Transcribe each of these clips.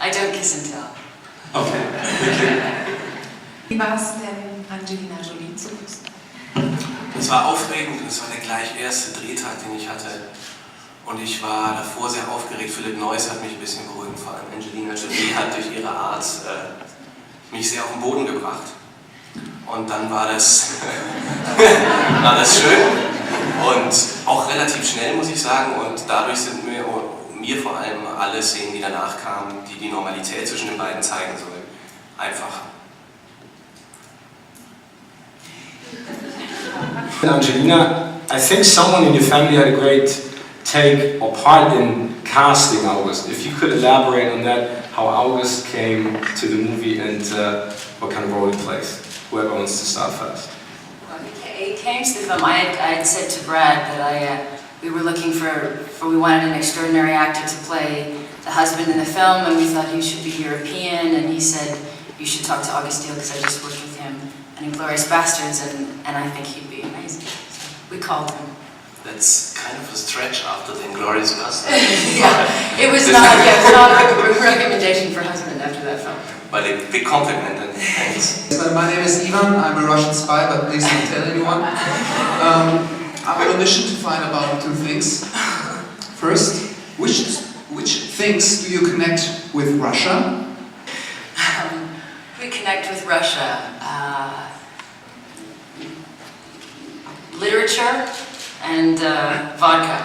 I don't kiss and tell. Okay. Wie war es denn, Angelina Jolie zu küssen? Es war aufregend und es war der gleich erste Drehtag, den ich hatte. Und ich war davor sehr aufgeregt. Philipp Noyce hat mich ein bisschen beruhigt. Vor allem Angelina Jolie hat durch ihre Art mich sehr auf den Boden gebracht. Und dann war das, war das schön und auch relativ schnell, muss ich sagen. Und dadurch sind mir vor allem alle Szenen, die danach kamen, die die Normalität zwischen den beiden zeigen sollen, einfacher. Angelina, I think someone in your family had a great take or part in casting August. If you could elaborate on that, how August came to the movie and what kind of role he plays. Whoever wants to start first. Well, he came to the film. I had said to Brad that we were looking we wanted an extraordinary actor to play the husband in the film, and we thought he should be European, and he said, you should talk to August Deal because I just worked with him on Inglourious Bastards, and I think he'd be amazing. So we called him. That's kind of a stretch after the Inglourious Bastards. Yeah, it was not a recommendation for husband after that film. But a big compliment, and thanks. My name is Ivan, I'm a Russian spy, but please don't tell anyone. I'm on a mission to find about two things. First, which things do you connect with Russia? We connect with Russia. Literature and vodka.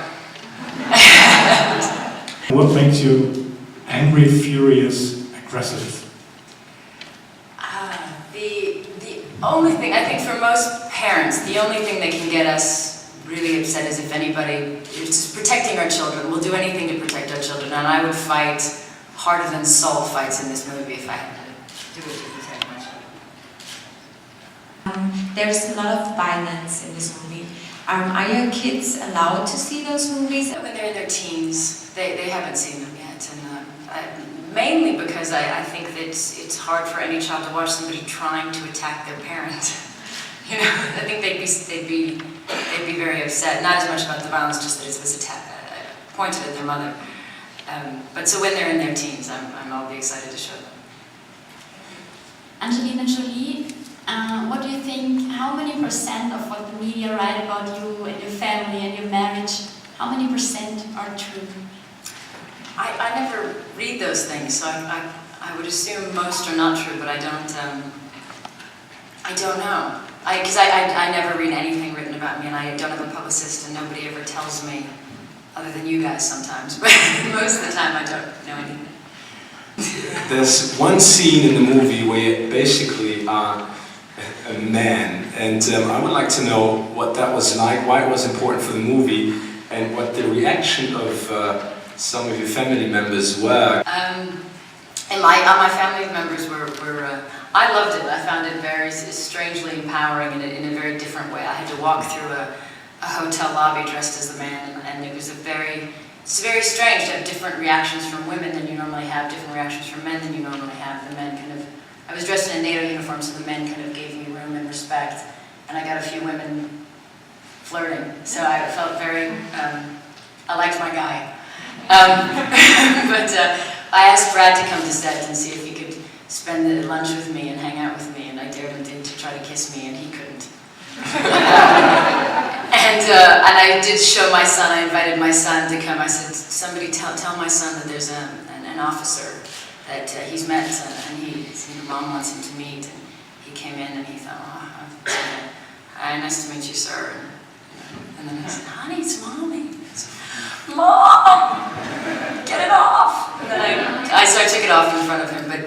What makes you angry, furious, aggressive? The only thing, I think for most parents, the only thing that can get us really upset is if anybody is protecting our children. We'll do anything to protect our children, and I would fight harder than Saul fights in this movie if I had to do it to protect my children. There's a lot of violence in this movie. Are your kids allowed to see those movies? When they're in their teens, they haven't seen them yet, and mainly because I think that it's hard for any child to watch somebody trying to attack their parent. You know, I think they'd be very upset. Not as much about the violence, just that it was pointed at their mother. But so when they're in their teens, I'll be excited to show them. Angelina Jolie, what do you think, how many percent of what the media write about you and your family and your marriage, how many percent are true? I never read those things, so I would assume most are not true, but I don't know. Because I never read anything written about me, and I don't have a publicist, and nobody ever tells me, other than you guys sometimes, but most of the time I don't know anything. There's one scene in the movie where you basically are a man, and I would like to know what that was like, why it was important for the movie, and what the reaction of some of your family members were. And my family members were I loved it. I found it very strangely empowering in a very different way. I had to walk through a hotel lobby dressed as the man, and it was it's very strange to have different reactions from women than you normally have, different reactions from men than you normally have. The men kind of, I was dressed in a NATO uniform, so the men kind of gave me room and respect, and I got a few women flirting, so I felt very, I liked my guy. But I asked Brad to come to set and see if he could spend the lunch with me and hang out with me, and I dared him to try to kiss me, and he couldn't. And I did show my son. I invited my son to come. I said, somebody tell my son that there's an officer that he's met, and mom wants him to meet. And he came in and he thought, oh, hi, nice to meet you, sir. And then I said, honey, it's mommy. Mom, get it off! And then so I took it off in front of him, but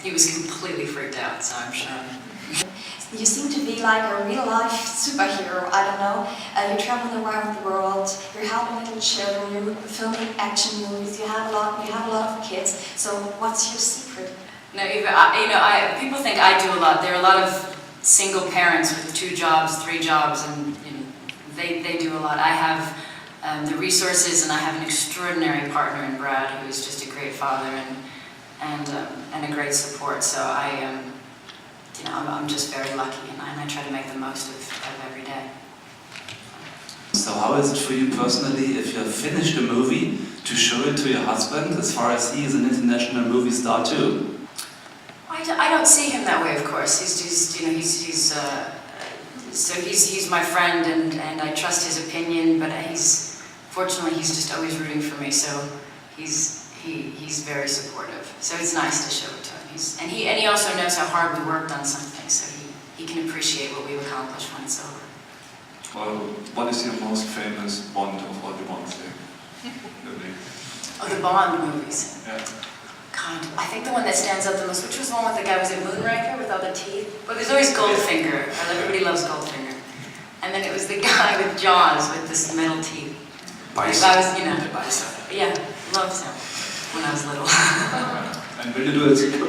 he was completely freaked out, so I'm sure. You seem to be like a real-life superhero, I don't know. You're traveling around the world, you're helping little children, you're filming action movies, you have a lot of kids, so what's your secret? No, people think I do a lot. There are a lot of single parents with 2 jobs, 3 jobs, and they do a lot. I have the resources, and I have an extraordinary partner in Brad, who is just a great father and a great support. So I'm just very lucky, and I try to make the most of every day. So how is it for you personally, if you have finished a movie, to show it to your husband, as far as he is an international movie star too? I don't see him that way, of course. He's my friend, and I trust his opinion. But fortunately, he's just always rooting for me. So he's very supportive. So it's nice to show it to him. And he also knows how hard we worked on something, so he can appreciate what we've accomplished when it's over. Well, what is your most famous Bond of all the Bonds there? Oh, the Bond movies. Yeah. God, I think the one that stands out the most, which was the one with the guy, was it Moonraker with all the teeth? Well, there's always Goldfinger. Everybody loves Goldfinger. And then it was the guy with Jaws with this metal teeth. Beißer. I was, Der Beißer. Yeah, loved him when I was little. And will you do a sequel?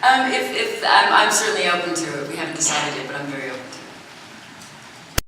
I'm certainly open to it. We haven't decided yet, but I'm very open to it.